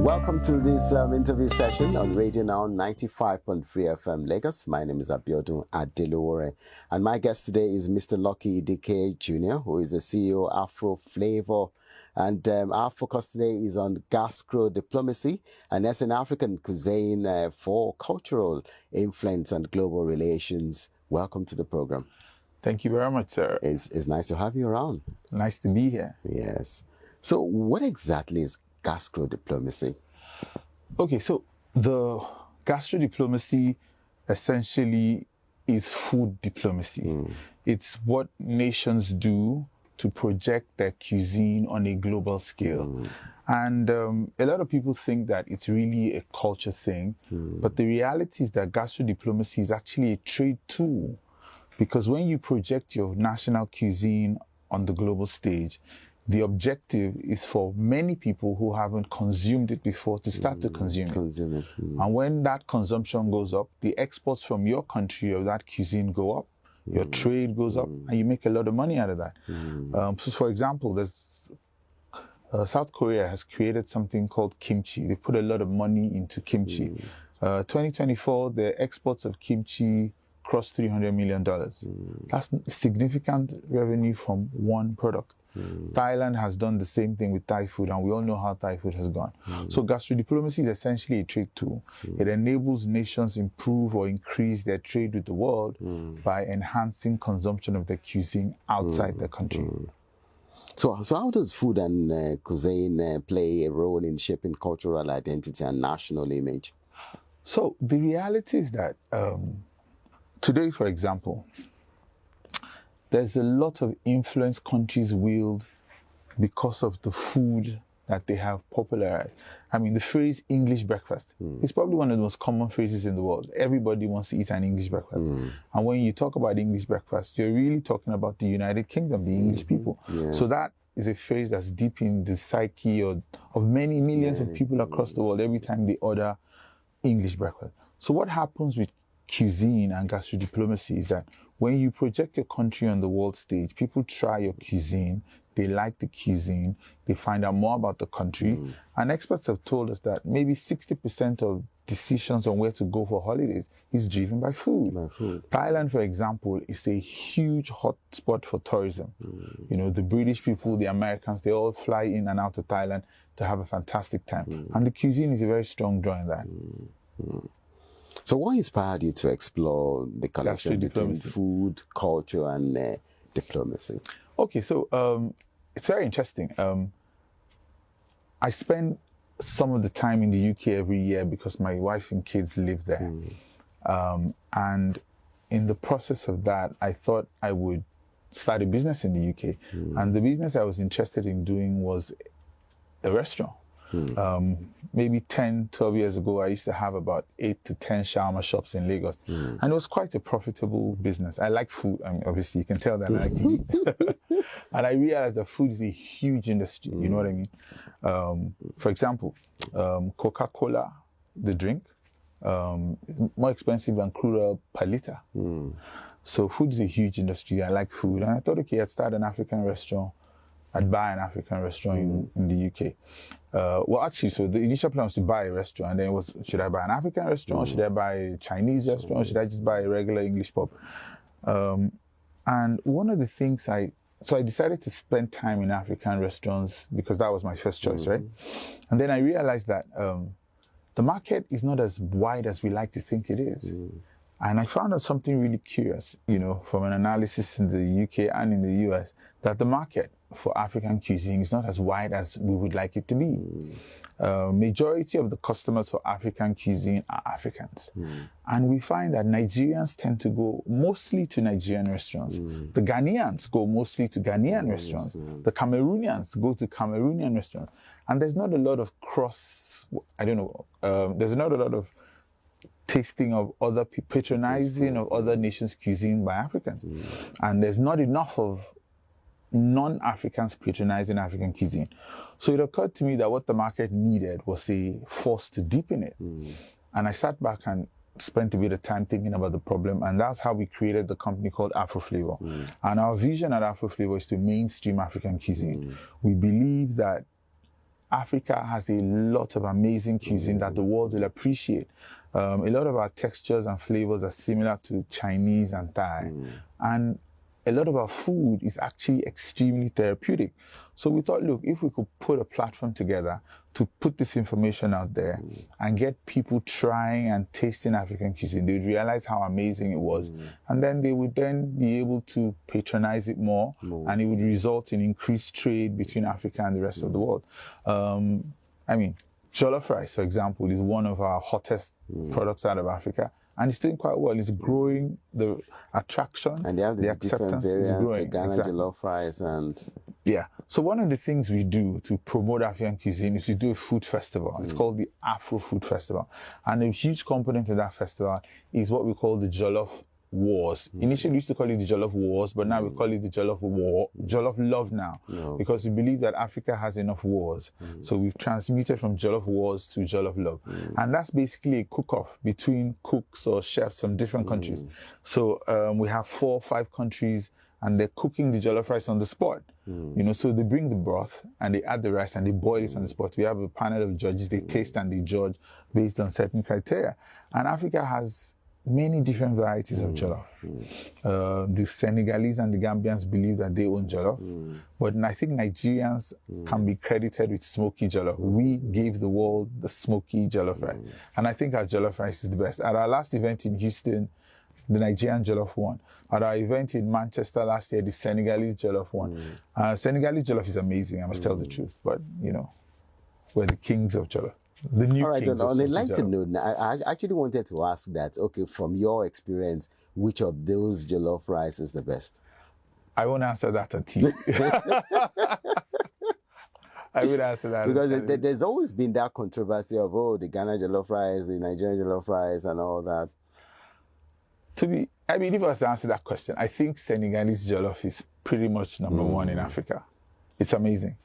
Welcome to this interview session on Radio Now 95.3 FM Lagos. My name is Abiodun Adelore, and my guest today is Mr. Lucky Idike Jnr., who is the CEO of Afro Flavour. And our focus today is on gastro diplomacy, and that's an African cuisine for cultural influence and global relations. Welcome to the program. Thank you very much, sir. It's nice to have you around. Nice to be here. Yes. So what exactly is gastro diplomacy? Okay, so the gastro diplomacy essentially is food diplomacy. It's what nations do to project their cuisine on a global scale. And a lot of people think that it's really a culture thing, but the reality is that gastro diplomacy is actually a trade tool, because when you project your national cuisine on the global stage, the objective is for many people who haven't consumed it before to start to consume it. And when that consumption goes up, the exports from your country of that cuisine go up, your trade goes up, and you make a lot of money out of that. So for example, there's South Korea has created something called kimchi. They put a lot of money into kimchi. 2024, the exports of kimchi crossed $300 million. That's significant revenue from one product. Thailand has done the same thing with Thai food, and we all know how Thai food has gone. So gastro diplomacy is essentially a trade tool. It enables nations improve or increase their trade with the world by enhancing consumption of their cuisine outside the country. So how does food and cuisine play a role in shaping cultural identity and national image? So the reality is that today, for example, there's a lot of influence countries wield because of the food that they have popularized. I mean, the phrase English breakfast is probably one of the most common phrases in the world. Everybody wants to eat an English breakfast. And when you talk about English breakfast, you're really talking about the United Kingdom, the English people. So that is a phrase that's deep in the psyche of many millions of people across the world every time they order English breakfast. So what happens with cuisine and gastro diplomacy is that when you project your country on the world stage, people try your cuisine, they like the cuisine, they find out more about the country. And experts have told us that maybe 60% of decisions on where to go for holidays is driven by food. Thailand, for example, is a huge hot spot for tourism. You know, the British people, the Americans, they all fly in and out of Thailand to have a fantastic time. And the cuisine is a very strong draw in that. So what inspired you to explore the connection between food, culture, and diplomacy? Okay, so it's very interesting. I spend some of the time in the UK every year because my wife and kids live there. And in the process of that, I thought I would start a business in the UK. And the business I was interested in doing was a restaurant. Maybe 10, 12 years ago, I used to have about 8 to 10 shawarma shops in Lagos. And it was quite a profitable business. I like food. I mean, obviously, you can tell that I like to eat. And I realized that food is a huge industry. You know what I mean? For example, Coca-Cola, the drink, more expensive than crude oil per liter. So food is a huge industry. I like food. And I thought, okay, I'd start an African restaurant. I'd buy an African restaurant in the UK. Well, actually, so the initial plan was to buy a restaurant, and then it was, should I buy an African restaurant? Should I buy a Chinese restaurant? Or should I just buy a regular English pub? And one of the things so I decided to spend time in African restaurants because that was my first choice, right? And then I realized that the market is not as wide as we like to think it is. And I found out something really curious, you know, from an analysis in the UK and in the US, that the market for African cuisine is not as wide as we would like it to be. Majority of the customers for African cuisine are Africans. And we find that Nigerians tend to go mostly to Nigerian restaurants. The Ghanaians go mostly to Ghanaian restaurants. The Cameroonians go to Cameroonian restaurants. And there's not a lot of there's not a lot of tasting of other patronizing of other nations' cuisine by Africans. And there's not enough of non-Africans patronizing African cuisine. So it occurred to me that what the market needed was a force to deepen it. And I sat back and spent a bit of time thinking about the problem, and that's how we created the company called Afro Flavour. And our vision at Afro Flavour is to mainstream African cuisine. We believe that Africa has a lot of amazing cuisine that the world will appreciate. A lot of our textures and flavors are similar to Chinese and Thai. And a lot of our food is actually extremely therapeutic. So we thought, look, if we could put a platform together to put this information out there and get people trying and tasting African cuisine, they would realize how amazing it was. And then they would then be able to patronize it more, and it would result in increased trade between Africa and the rest of the world. I mean, jollof rice, for example, is one of our hottest products out of Africa. And it's doing quite well. It's growing, the attraction, and they have the acceptance different variants, is growing. the Ghana jollof rice and... Yeah. So one of the things we do to promote African cuisine is we do a food festival. It's called the Afro Food Festival. And a huge component of that festival is what we call the Jollof Wars. Initially, we used to call it the Jollof Wars, but now we call it the Jollof War, Jollof Love now, because we believe that Africa has enough wars. So we've transmuted from Jollof Wars to Jollof Love. And that's basically a cook-off between cooks or chefs from different countries. So we have 4 or 5 countries, and they're cooking the jollof rice on the spot. You know, so they bring the broth and they add the rice and they boil it on the spot. We have a panel of judges, they taste and they judge based on certain criteria. And Africa has many different varieties of jollof. The Senegalese and the Gambians believe that they own jollof, but I think Nigerians can be credited with smoky jollof. We gave the world the smoky jollof rice, and I think our jollof rice is the best. At our last event in Houston, the Nigerian jollof won. At our event in Manchester last year, the Senegalese jollof won. Senegalese jollof is amazing, I must tell the truth, but you know, we're the kings of jollof. The new All right, kings on of a lighter jollof. note, I actually wanted to ask that, okay, from your experience, which of those jollof rice is the best? I won't answer that at you. I would answer that. Because there's always been that controversy of, oh, the Ghana jollof rice, the Nigerian jollof rice, and all that. If I was to answer that question, I think Senegalese jollof is pretty much number one in Africa. It's amazing.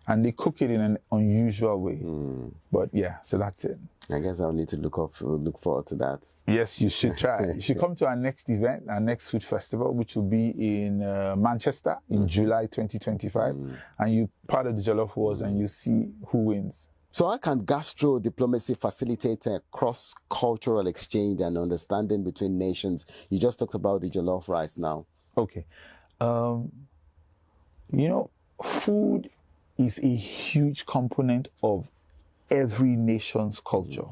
And they cook it in an unusual way. But yeah, so that's it. I guess I'll need to look forward to that. Yes, you should try. You should come to our next event, our next food festival, which will be in Manchester in July 2025. And you're part of the Jollof Wars and you see who wins. So how can gastro diplomacy facilitate a cross-cultural exchange and understanding between nations? You just talked about the jollof rice now. Okay. You know, food is a huge component of every nation's culture.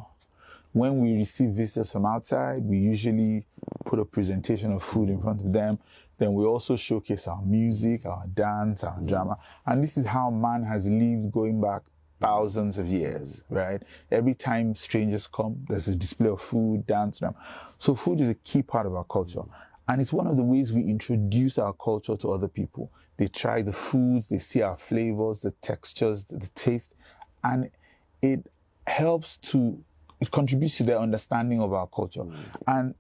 When we receive visitors from outside, we usually put a presentation of food in front of them. Then we also showcase our music, our dance, our drama. And this is how man has lived going back thousands of years, right? Every time strangers come, there's a display of food, dance, drama. So food is a key part of our culture. And it's one of the ways we introduce our culture to other people. They try the foods, they see our flavors, the textures, the taste, and it contributes to their understanding of our culture. And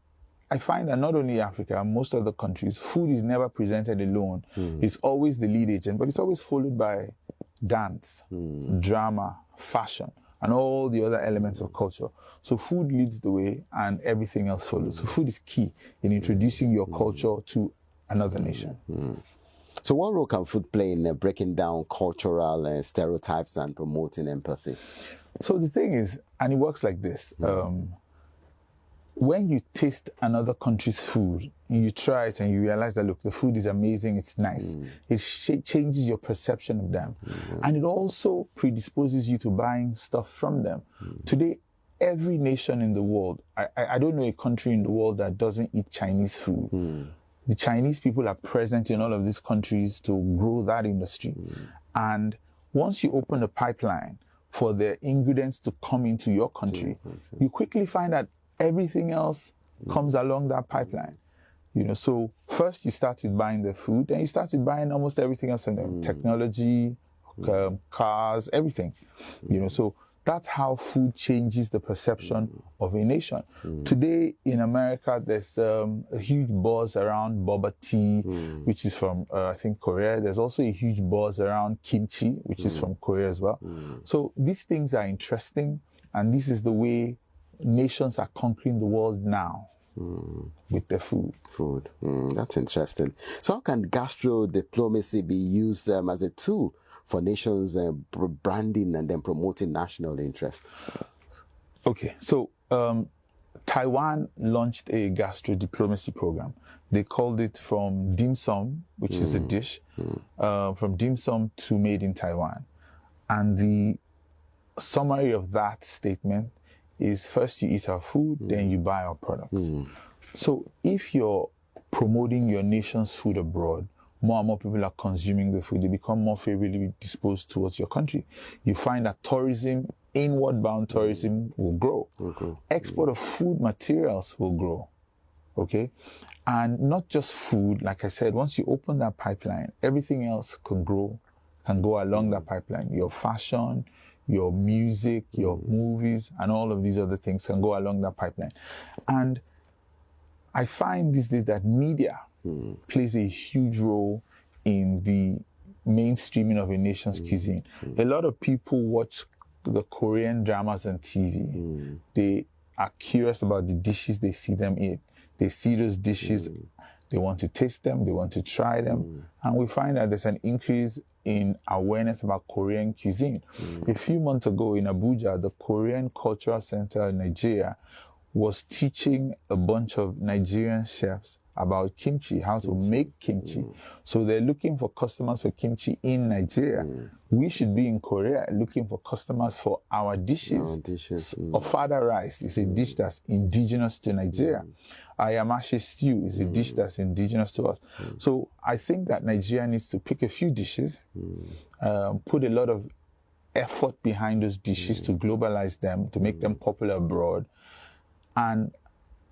I find that not only Africa, most other countries, food is never presented alone. It's always the lead agent, but it's always followed by dance, drama, fashion, and all the other elements of culture. So food leads the way and everything else follows. So food is key in introducing your culture to another nation. So what role can food play in breaking down cultural stereotypes and promoting empathy? So the thing is, and it works like this, when you taste another country's food, you try it and you realize that, look, the food is amazing, it's nice. It changes your perception of them. And it also predisposes you to buying stuff from them. Today, every nation in the world, I don't know a country in the world that doesn't eat Chinese food. The Chinese people are present in all of these countries to grow that industry. And once you open a pipeline for the ingredients to come into your country, you quickly find that everything else comes along that pipeline. You know, so first you start with buying the food, then you start with buying almost everything else from them. Technology, cars, everything. You know, so that's how food changes the perception of a nation. Today in America, there's a huge buzz around boba tea, which is from, I think, Korea. There's also a huge buzz around kimchi, which is from Korea as well. So these things are interesting, and this is the way nations are conquering the world now. with their food. That's interesting. So how can gastro diplomacy be used as a tool for nations branding and then promoting national interest? Okay, so Taiwan launched a gastro diplomacy program. They called it From Dim Sum, which is a dish, from dim sum to made in Taiwan. And the summary of that statement is first you eat our food, then you buy our products. So if you're promoting your nation's food abroad, more and more people are consuming the food. They become more favorably disposed towards your country. You find that tourism, inward-bound tourism, will grow. Export of food materials will grow. Okay? And not just food, like I said, once you open that pipeline, everything else can go along that pipeline. Your fashion, your music, your movies, and all of these other things can go along that pipeline. And I find these days that media plays a huge role in the mainstreaming of a nation's cuisine. A lot of people watch the Korean dramas on TV. They are curious about the dishes they see them eat. They see those dishes, they want to taste them, they want to try them. And we find that there's an increase in awareness about Korean cuisine. A few months ago in Abuja, the Korean Cultural Center in Nigeria was teaching a bunch of Nigerian chefs about kimchi, how to make kimchi. So they're looking for customers for kimchi in Nigeria. We should be in Korea looking for customers for our dishes. Ofada rice is a dish that's indigenous to Nigeria. Ayamashi stew is a dish that's indigenous to us. So I think that Nigeria needs to pick a few dishes, put a lot of effort behind those dishes to globalize them, to make them popular abroad, and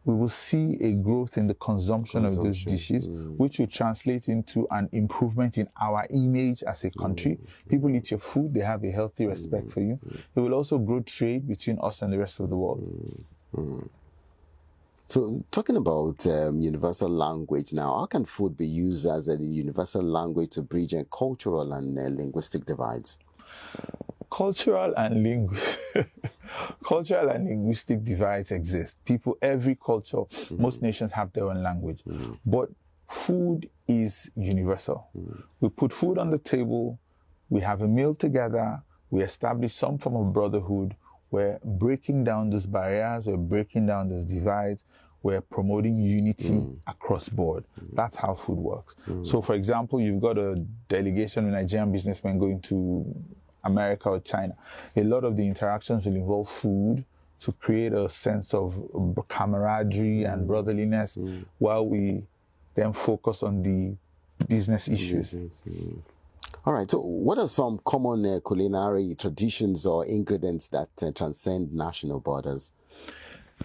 we will see a growth in the consumption of those dishes, which will translate into an improvement in our image as a country. People eat your food, they have a healthy respect for you. It will also grow trade between us and the rest of the world. So talking about universal language now, how can food be used as a universal language to bridge cultural and linguistic divides? Cultural and linguistic divides exist. Every culture, most nations have their own language. But food is universal. We put food on the table, we have a meal together, we establish some form of brotherhood. We're breaking down those barriers, we're breaking down those divides, we're promoting unity across board. That's how food works. So for example, you've got a delegation of Nigerian businessmen going to America or China. A lot of the interactions will involve food to create a sense of camaraderie and brotherliness while we then focus on the business issues. All right, so what are some common culinary traditions or ingredients that transcend national borders?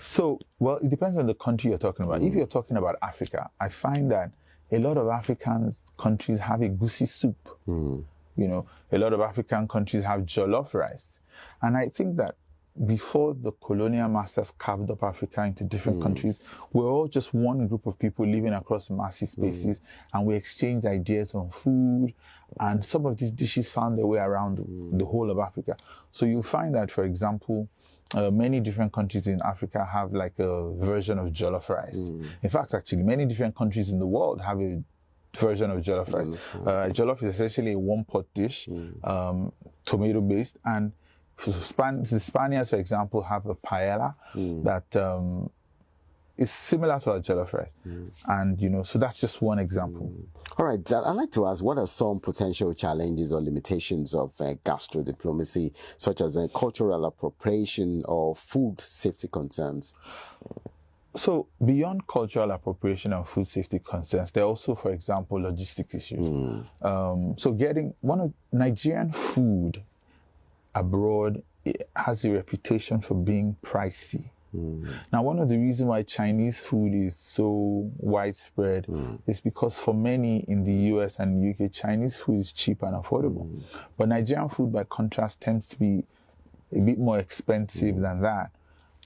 So, well, it depends on the country you're talking about. If you're talking about Africa, I find that a lot of African countries have a goosey soup. You know, a lot of African countries have jollof rice. And I think that before the colonial masters carved up Africa into different countries, we're all just one group of people living across massive spaces, and we exchange ideas on food, and some of these dishes found their way around the whole of Africa. So you'll find that, for example, many different countries in Africa have like a version of jollof rice. In fact, actually, many different countries in the world have a version of jollof rice. Jollof is essentially a one-pot dish, tomato-based, and the Spaniards, for example, have a paella that is similar to our jollof rice. And, you know, so that's just one example. All right, I'd like to ask, what are some potential challenges or limitations of gastro diplomacy, such as cultural appropriation or food safety concerns? So beyond cultural appropriation and food safety concerns, there are also, for example, logistics issues. So getting Nigerian food abroad, it has a reputation for being pricey. Now, one of the reasons why Chinese food is so widespread is because for many in the US and UK, Chinese food is cheap and affordable. But Nigerian food, by contrast, tends to be a bit more expensive than that.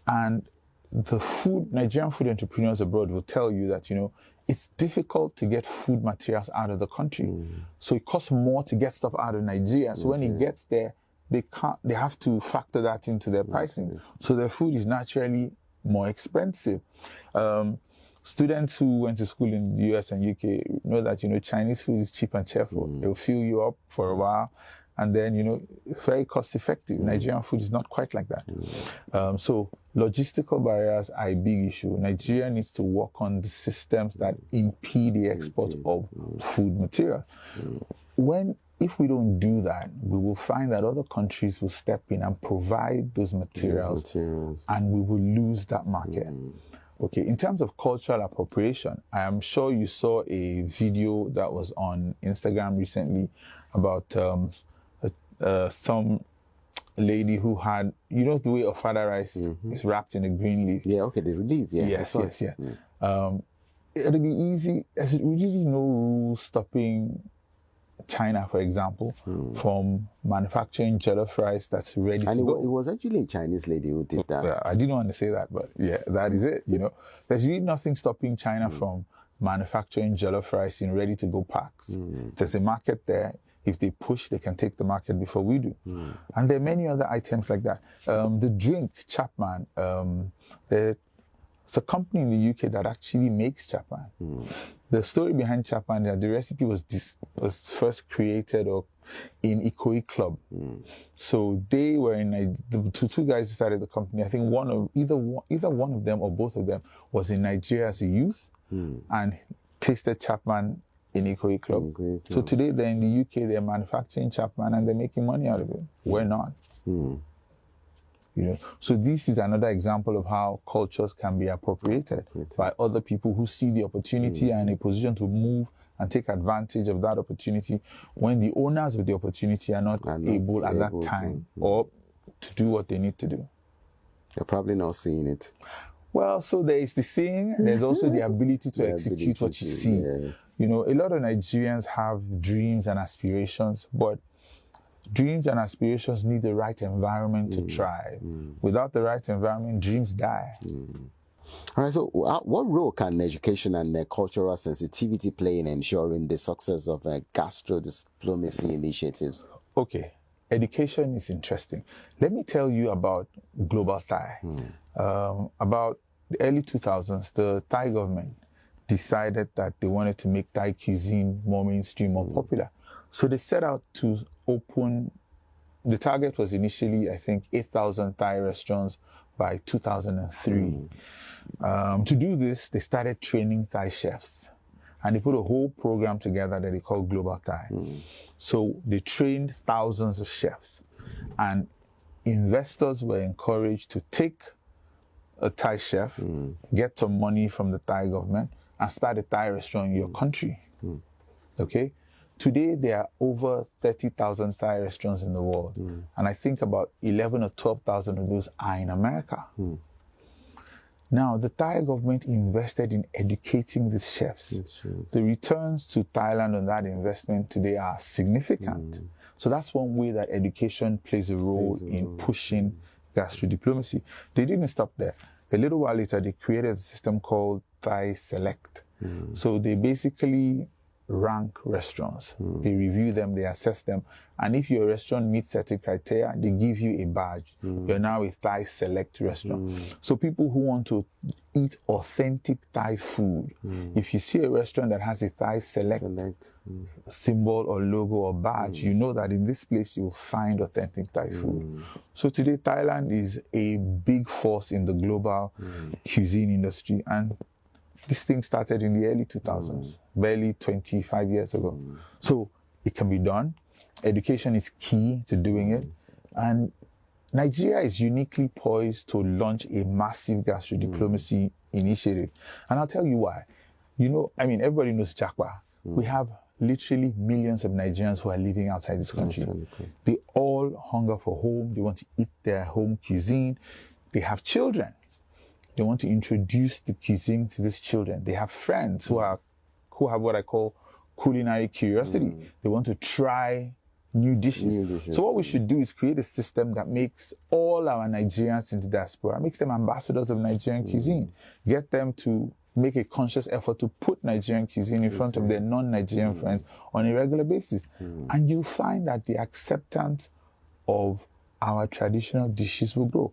And Nigerian food entrepreneurs abroad will tell you that, you know, it's difficult to get food materials out of the country. So it costs more to get stuff out of Nigeria. So when it gets there, they have to factor that into their pricing. So their food is naturally more expensive. Students who went to school in the US and UK know that, Chinese food is cheap and cheerful. They'll fill you up for a while, and then, it's very cost effective. Nigerian food is not quite like that. So logistical barriers are a big issue. Nigeria needs to work on the systems that impede the export of food material. If we don't do that, we will find that other countries will step in and provide those materials. And we will lose that market. Okay, in terms of cultural appropriation, I am sure you saw a video that was on Instagram recently about some lady who had, the way ofada rice is wrapped in a green leaf. Yeah, okay, the leaf, yeah. Yes. It'll be easy. There's really no rules stopping China, for example, from manufacturing jollof rice that's ready to go. And it was actually a Chinese lady who did that. Yeah, I didn't want to say that, but yeah, that is it. There's really nothing stopping China from manufacturing jollof rice in ready-to-go packs. There's a market there. If they push, they can take the market before we do. And there are many other items like that. The drink, Chapman, it's a company in the UK that actually makes Chapman. The story behind Chapman, the recipe was first created in Ikoyi Club. So they were the two guys who started the company. I think either one of them or both of them was in Nigeria as a youth and tasted Chapman in Ikoyi Club. So today they're in the UK, they're manufacturing Chapman and they're making money out of it. We're not. So this is another example of how cultures can be appropriated by other people who see the opportunity and a position to move and take advantage of that opportunity when the owners of the opportunity are not able at that time or to do what they need to do. They're probably not seeing it. Well, so there is the seeing, there's also the ability to execute what you see. Yes. A lot of Nigerians have dreams and aspirations, but dreams and aspirations need the right environment to thrive. Without the right environment, dreams die. All right, so what role can education and cultural sensitivity play in ensuring the success of gastro-diplomacy initiatives? Okay, education is interesting. Let me tell you about Global Thai. About the early 2000s, the Thai government decided that they wanted to make Thai cuisine more mainstream, more popular. So they set out to open, the target was initially, I think, 8,000 Thai restaurants by 2003. To do this, they started training Thai chefs. And they put a whole program together that they call Global Thai. So they trained thousands of chefs. And investors were encouraged to take a Thai chef, get some money from the Thai government, and start a Thai restaurant in your country. Okay? Today, there are over 30,000 Thai restaurants in the world. And I think about 11 or 12,000 of those are in America. Now, the Thai government invested in educating these chefs. The returns to Thailand on that investment today are significant. So that's one way that education plays a role in pushing gastro-diplomacy. They didn't stop there. A little while later, they created a system called Thai Select. So they basically rank restaurants. They review them, they assess them. And if your restaurant meets certain criteria, they give you a badge. You're now a Thai Select restaurant. So people who want to eat authentic Thai food, if you see a restaurant that has a Thai Select symbol or logo or badge, you know that in this place you'll find authentic Thai food. So today Thailand is a big force in the global cuisine industry, and this thing started in the early 2000s, barely 25 years ago. So it can be done. Education is key to doing it. And Nigeria is uniquely poised to launch a massive gastro-diplomacy initiative. And I'll tell you why. Everybody knows Jakpa. We have literally millions of Nigerians who are living outside this country. They all hunger for home. They want to eat their home cuisine. They have children. They want to introduce the cuisine to these children. They have friends who have what I call culinary curiosity. They want to try new dishes. So what we should do is create a system that makes all our Nigerians in the diaspora, makes them ambassadors of Nigerian cuisine. Get them to make a conscious effort to put Nigerian cuisine in front of their non-Nigerian friends on a regular basis. And you'll find that the acceptance of our traditional dishes will grow.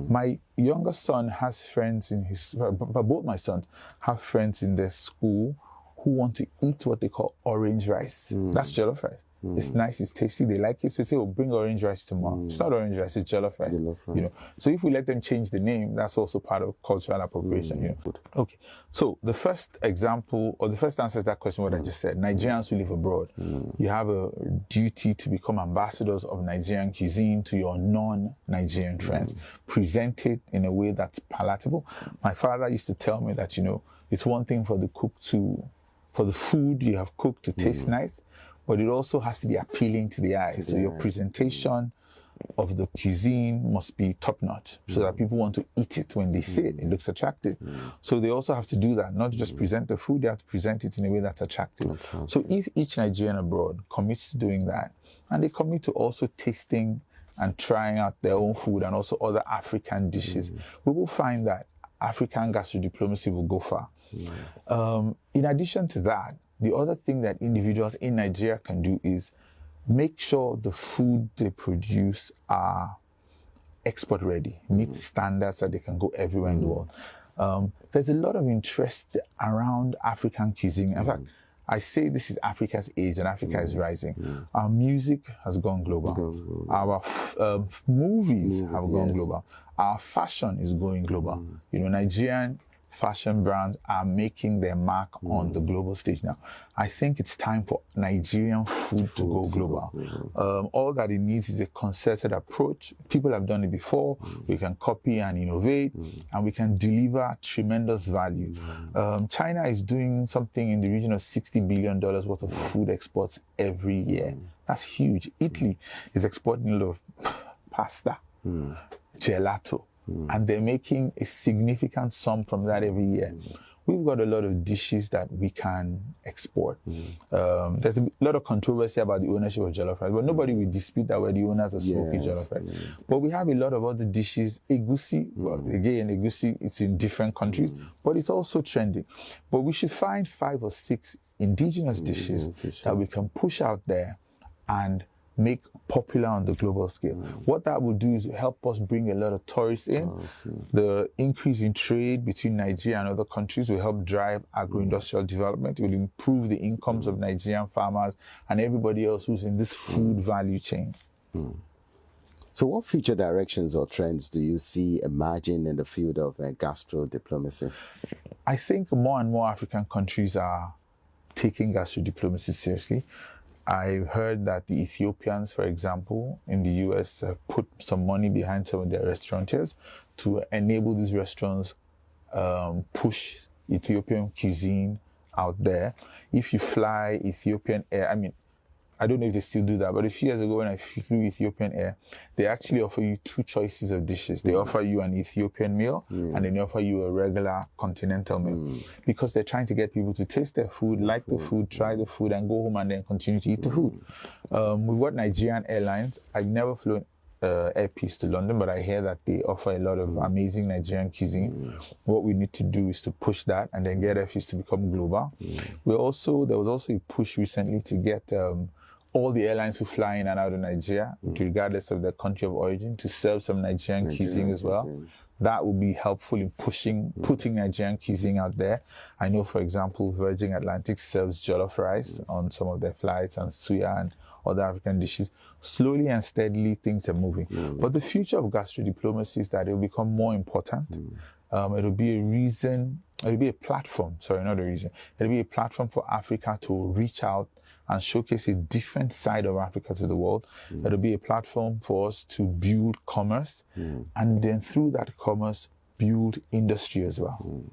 My younger son has friends in his, but both my sons have friends in their school who want to eat what they call orange rice. That's jollof rice. It's nice, it's tasty, they like it. So they say, oh, bring orange rice tomorrow. It's not orange rice, it's jollof rice. You know. So if we let them change the name, that's also part of cultural appropriation. You know. Okay. So the first example, or the first answer to that question, what I just said, Nigerians who live abroad, you have a duty to become ambassadors of Nigerian cuisine to your non-Nigerian friends. Present it in a way that's palatable. My father used to tell me that, you know, it's one thing for the cook to, for the food you have cooked to taste nice, but it also has to be appealing to the eye. So your presentation of the cuisine must be top-notch so that people want to eat it when they see it. It looks attractive. So they also have to do that, not just present the food, they have to present it in a way that's attractive. So if each Nigerian abroad commits to doing that, and they commit to also tasting and trying out their own food and also other African dishes, we will find that African gastrodiplomacy will go far. In addition to that, the other thing that individuals in Nigeria can do is make sure the food they produce are export ready, meet standards that they can go everywhere in the world. There's a lot of interest around African cuisine. In fact, I say this is Africa's age and Africa is rising. Our music has gone global. Our movies have gone global. Our fashion is going global. You know, Nigerian fashion brands are making their mark on the global stage now. I think it's time for Nigerian food to go global. All that it needs is a concerted approach. People have done it before. We can copy and innovate, and we can deliver tremendous value. China is doing something in the region of $60 billion worth of food exports every year. That's huge. Italy is exporting a lot of pasta, gelato, and they're making a significant sum from that every year. We've got a lot of dishes that we can export. There's a lot of controversy about the ownership of jollof rice, but nobody will dispute that we're the owners of smoky jollof rice. But we have a lot of other dishes. Egusi, well, again, egusi, it's in different countries, but it's also trending. But we should find 5 or 6 indigenous dishes that we can push out there and make popular on the global scale. What that will do is help us bring a lot of tourists in. The increase in trade between Nigeria and other countries will help drive agro-industrial development. It will improve the incomes of Nigerian farmers and everybody else who's in this food value chain. So what future directions or trends do you see emerging in the field of gastro-diplomacy? I think more and more African countries are taking gastro-diplomacy seriously. I've heard that the Ethiopians, for example, in the US have put some money behind some of their restaurateurs to enable these restaurants push Ethiopian cuisine out there. If you fly Ethiopian Air, I mean, I don't know if they still do that, but a few years ago when I flew Ethiopian Air, they actually offer you 2 choices of dishes. They offer you an Ethiopian meal and then they offer you a regular continental meal because they're trying to get people to taste their food, like the food, try the food, and go home and then continue to eat the food. We've got Nigerian Airlines. I've never flown Air Peace to London, but I hear that they offer a lot of amazing Nigerian cuisine. What we need to do is to push that and then get Air Peace to become global. There was also a push recently to get all the airlines who fly in and out of Nigeria, regardless of their country of origin, to serve some Nigerian cuisine as well. That will be helpful in putting Nigerian cuisine out there. I know, for example, Virgin Atlantic serves jollof rice on some of their flights and suya and other African dishes. Slowly and steadily, things are moving. But the future of gastrodiplomacy is that it will become more important. It'll be a platform for Africa to reach out and showcase a different side of Africa to the world. It'll be a platform for us to build commerce and then through that commerce, build industry as well.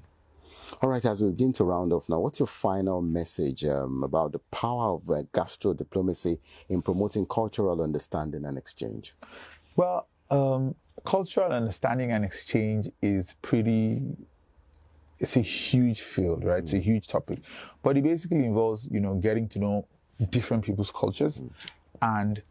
All right, as we begin to round off now, what's your final message about the power of gastro-diplomacy in promoting cultural understanding and exchange? Well, cultural understanding and exchange is it's a huge field, right? It's a huge topic. But it basically involves, getting to know different people's cultures and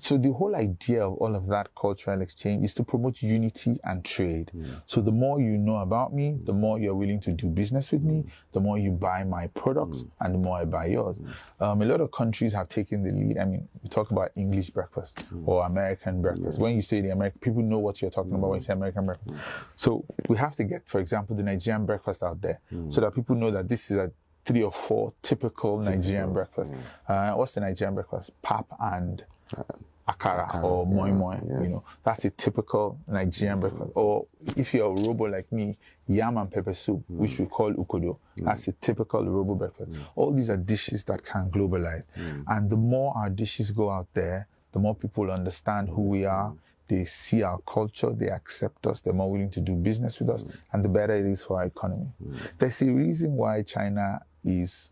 So the whole idea of all of that cultural exchange is to promote unity and trade. So the more you know about me, the more you're willing to do business with me, the more you buy my products, and the more I buy yours. A lot of countries have taken the lead. I mean, we talk about English breakfast or American breakfast. When you say the American, people know what you're talking about when you say American breakfast. So we have to get, for example, the Nigerian breakfast out there so that people know that this is a 3 or 4 typical Nigerian breakfast. What's the Nigerian breakfast? Pap and akara or moi moi, you know, that's a typical Nigerian breakfast. Or if you're a robo like me, yam and pepper soup, which we call ukodo, that's a typical robo breakfast. All these are dishes that can globalize. And the more our dishes go out there, the more people understand who we are, they see our culture, they accept us, they're more willing to do business with us, and the better it is for our economy. There's a reason why China is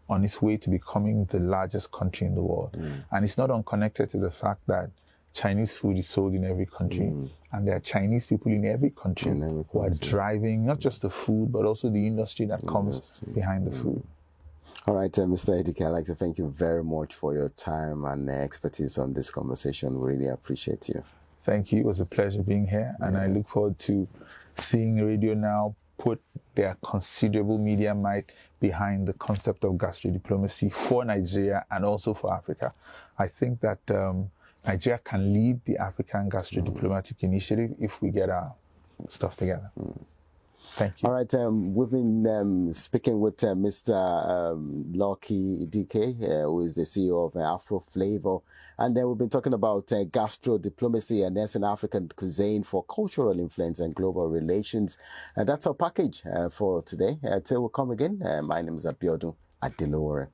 on its way to becoming the largest country in the world. And it's not unconnected to the fact that Chinese food is sold in every country. And there are Chinese people in every country who are driving not just the food, but also the industry that comes behind the food. All right, Mr. Idike, I'd like to thank you very much for your time and expertise on this conversation. We really appreciate you. Thank you. It was a pleasure being here. And I look forward to seeing Radio Now put their considerable media might behind the concept of gastro-diplomacy for Nigeria and also for Africa. I think that Nigeria can lead the African gastro-diplomatic initiative if we get our stuff together. Thank you. All right, we've been speaking with Mr. Lucky Idike, who is the CEO of Afro Flavour. And then we've been talking about gastro-diplomacy and that's an African cuisine for cultural influence and global relations. And that's our package for today. Till we come again, my name is Abiodun Adelore.